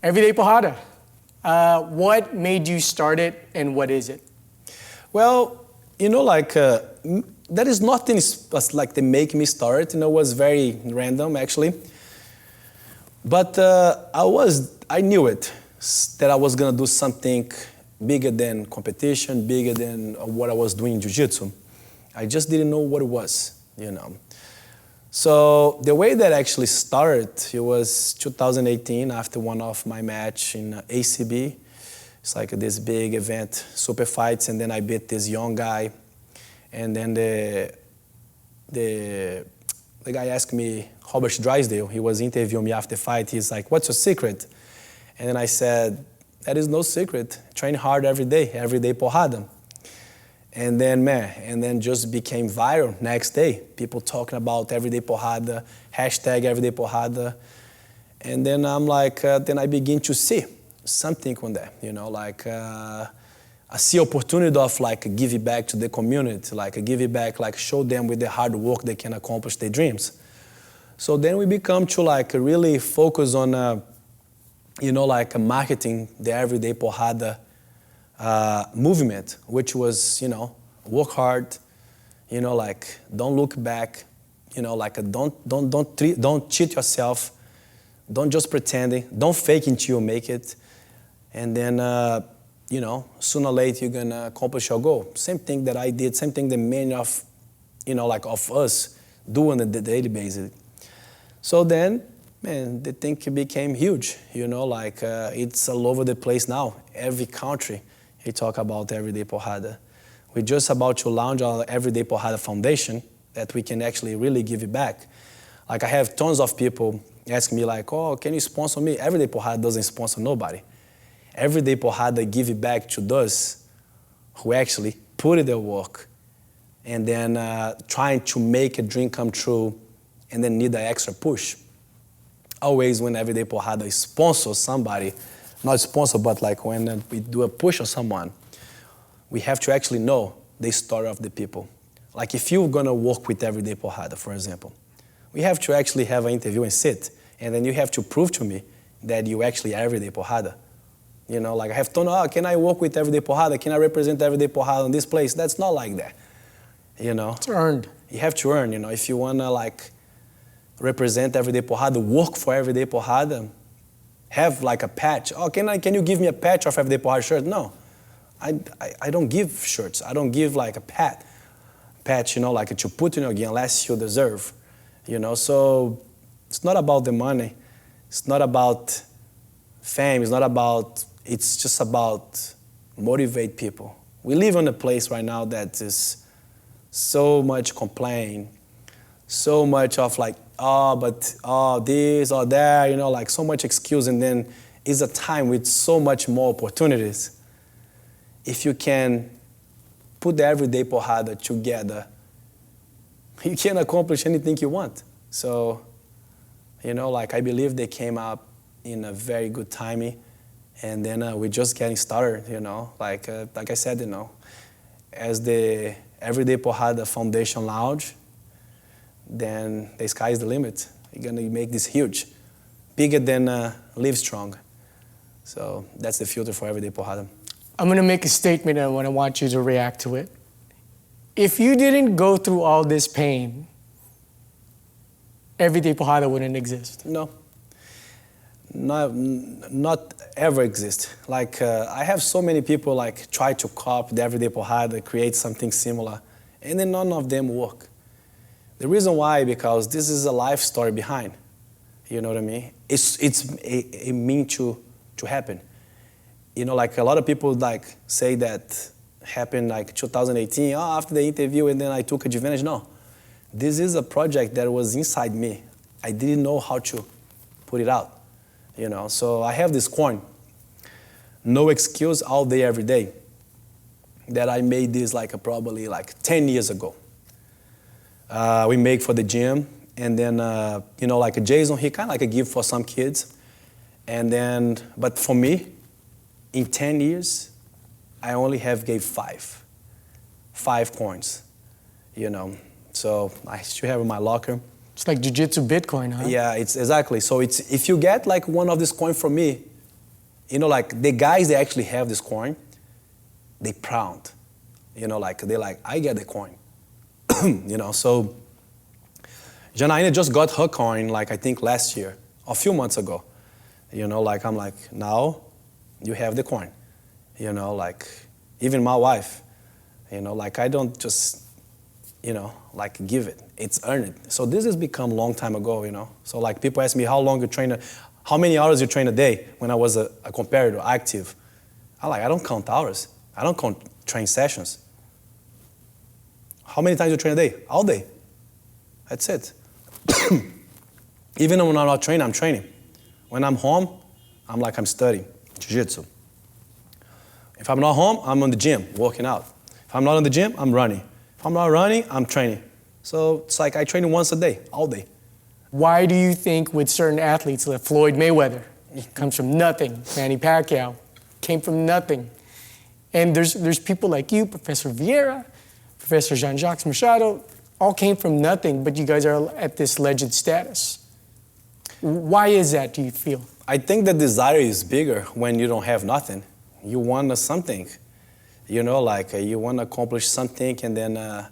Everyday Porrada. What made you start it and what is it? Well, there is nothing like they make me start. It was very random actually. But I knew it, that I was gonna do something bigger than competition, bigger than what I was doing in jiu-jitsu. I just didn't know what it was. So the way that actually started, it was 2018 after one of my match in ACB. It's like this big event, super fights, and then I beat this young guy. And then the guy asked me, Robert Drysdale, he was interviewing me after the fight. He's like, "What's your secret?" And then I said, "There is no secret. Train hard every day porrada." And then just became viral next day. People talking about everyday porrada, hashtag everyday porrada. And then I'm like, then I begin to see something on that, I see opportunity of like give it back to the community, like give it back, like show them with the hard work they can accomplish their dreams. So then we become to like really focus on, marketing the everyday porrada movement, which was, work hard, don't look back, don't cheat yourself, don't just pretend, don't fake until you make it, and then, sooner or later you're gonna accomplish your goal. Same thing that I did, same thing that many of, of us do on a daily basis. So then, the thing became huge, it's all over the place now. Every country, you talk about everyday porrada. We're just about to launch our Everyday Porrada Foundation that we can actually really give it back. Like I have tons of people asking me like, "Oh, can you sponsor me?" Everyday Porrada doesn't sponsor nobody. Everyday Porrada give it back to those who actually put in their work and then trying to make a dream come true and then need an extra push. Always when Everyday Porrada sponsors somebody, not sponsor, but like when we do a push on someone, we have to actually know the story of the people. Like if you're gonna work with Everyday Porrada, for example, we have to actually have an interview and sit, and then you have to prove to me that you actually are Everyday Porrada. Like I have to can I work with Everyday Porrada? Can I represent Everyday Porrada in this place? That's not like that, It's earned. You have to earn, if you wanna like represent Everyday Porrada, work for Everyday Porrada, have like a patch. Oh, can you give me a patch of Everyday Porrada shirt? No, I don't give shirts. I don't give like a patch, like to put in your gear unless you deserve, So it's not about the money. It's not about fame. It's just about motivate people. We live in a place right now that is so much complaint, so much of like, this or that, like so much excuse, and then it's a time with so much more opportunities. If you can put the Everyday Porrada together, you can accomplish anything you want. So, I believe they came up in a very good timing, and then we're just getting started, like I said, as the Everyday Porrada Foundation launch, then the sky is the limit. You're gonna make this huge, bigger than Live Strong. So that's the future for Everyday Porrada. I'm gonna make a statement and I want you to react to it. If you didn't go through all this pain, Everyday Porrada wouldn't exist. No. Not ever exist. Like I have so many people like try to copy the Everyday Porrada, create something similar, and then none of them work. The reason why, because this is a life story behind. You know what I mean? It's a mean to happen. Like a lot of people like say that happened like 2018, after the interview and then I took advantage. No, this is a project that was inside me. I didn't know how to put it out, So I have this coin, no excuse, all day, every day, that I made this like probably like 10 years ago. We make for the gym, and then, like Jason, he kind of like a gift for some kids. And then, but for me, in 10 years, I only have gave five coins, So I still have in my locker. It's like jiu-jitsu Bitcoin, huh? Yeah, it's exactly. So it's if you get like one of these coins from me, You know, like the guys that actually have this coin, they proud. You know, like they're like, I get the coin. You know, so Janaína just got her coin, like I think last year, a few months ago. You know, like I'm like, now you have the coin. You know, like even my wife, you know, like I don't just, you know, like give it. It's earned. So this has become a long time ago, you know. So like people ask me how many hours you train a day when I was a competitor, active. I don't count hours. I don't count train sessions. How many times you train a day? All day. That's it. Even when I'm not training, I'm training. When I'm home, I'm studying jiu-jitsu. If I'm not home, I'm in the gym, working out. If I'm not in the gym, I'm running. If I'm not running, I'm training. So it's like I train once a day, all day. Why do you think with certain athletes, like Floyd Mayweather, comes from nothing, Manny Pacquiao came from nothing, and there's people like you, Professor Vieira, Professor Jean-Jacques Machado, all came from nothing, but you guys are at this legend status. Why is that, do you feel? I think the desire is bigger when you don't have nothing. You want something, you know, like you want to accomplish something, and then,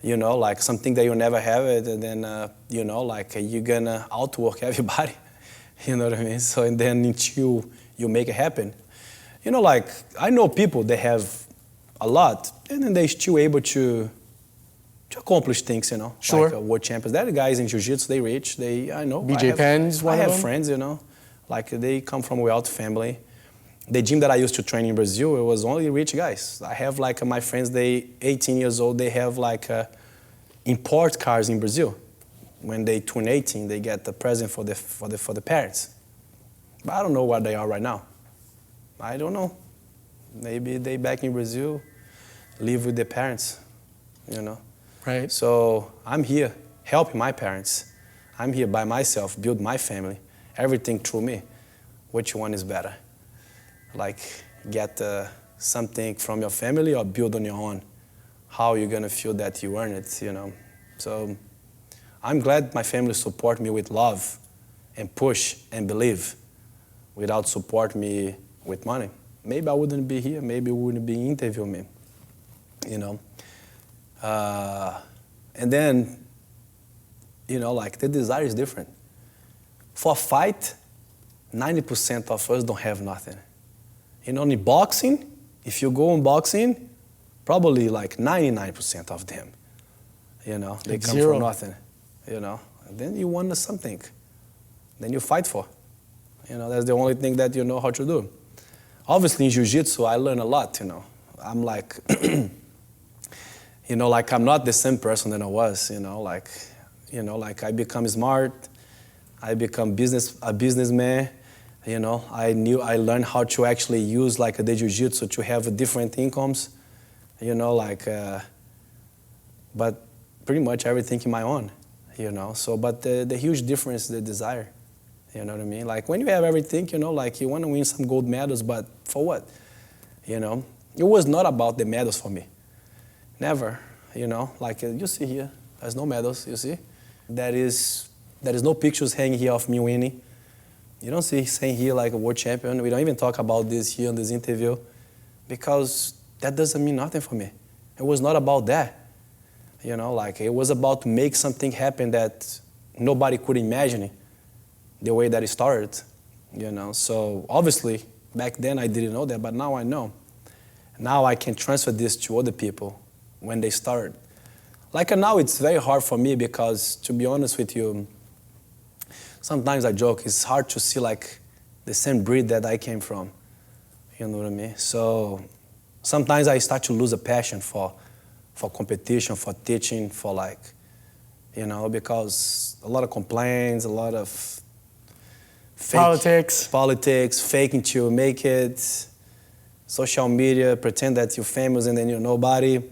you know, like something that you never have it, and then, you know, like you're gonna outwork everybody, you know what I mean? So, and then until you make it happen, you know, like I know people that have a lot, and then they're still able to accomplish things, you know. Sure. Like world champions. There are guys in jiu-jitsu, they rich, I know. BJ Penn's one of them? I have friends, you know, like they come from a wealthy family. The gym that I used to train in Brazil, it was only rich guys. I have like my friends, they 18 years old, they have like import cars in Brazil. When they turn 18, they get the present for the parents. But I don't know where they are right now. I don't know. Maybe they back in Brazil, live with their parents, you know. Right. So I'm here helping my parents. I'm here by myself, build my family, everything through me. Which one is better? Like get something from your family or build on your own? How you gonna feel that you earn it, you know? So I'm glad my family support me with love and push and believe without support me with money. Maybe I wouldn't be here, maybe you wouldn't be interviewing me, you know? And then, you know, like the desire is different. For a fight, 90% of us don't have nothing. You know, in boxing, if you go in boxing, probably like 99% of them, you know, they like come zero. from nothing, you know. And then you want something, then you fight for. You know, that's the only thing that you know how to do. Obviously in jiu-jitsu, I learn a lot, you know. I'm like, you know, like I'm not the same person that I was, you know, like I become smart, I become a businessman, you know. I learned how to actually use like the jiu-jitsu to have different incomes, you know, like, but pretty much everything in my own, you know. So, but the huge difference is the desire, you know what I mean? Like when you have everything, you know, like you want to win some gold medals, but for what? You know, it was not about the medals for me. Never, you know, like you see here, there's no medals, you see? There is no pictures hanging here of me winning. You don't see saying here like a world champion. We don't even talk about this here in this interview because that doesn't mean nothing for me. It was not about that, you know, like it was about to make something happen that nobody could imagine the way that it started, you know. So obviously, back then I didn't know that, but now I know. Now I can transfer this to other people when they start. Like now it's very hard for me because, to be honest with you, sometimes I joke, it's hard to see like the same breed that I came from, you know what I mean? So sometimes I start to lose a passion for competition, for teaching, for like, you know, because a lot of complaints, a lot of politics, faking to make it, social media, pretend that you're famous and then you're nobody.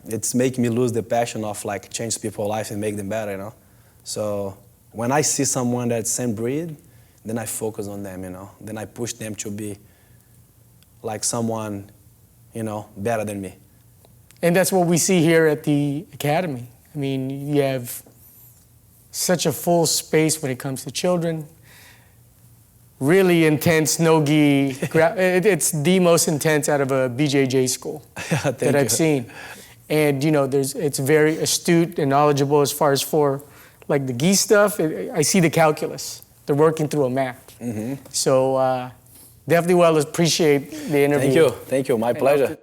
It's making me lose the passion of like change people's life and make them better, you know? So when I see someone that's same breed, then I focus on them, you know? Then I push them to be like someone, you know, better than me. And that's what we see here at the academy. I mean, you have such a full space when it comes to children, really intense no-gi. It's the most intense out of a BJJ school that I've seen. And it's very astute and knowledgeable as far as for like the gi stuff. I see the calculus. They're working through a map. So definitely well appreciate the interview. Thank you, my pleasure.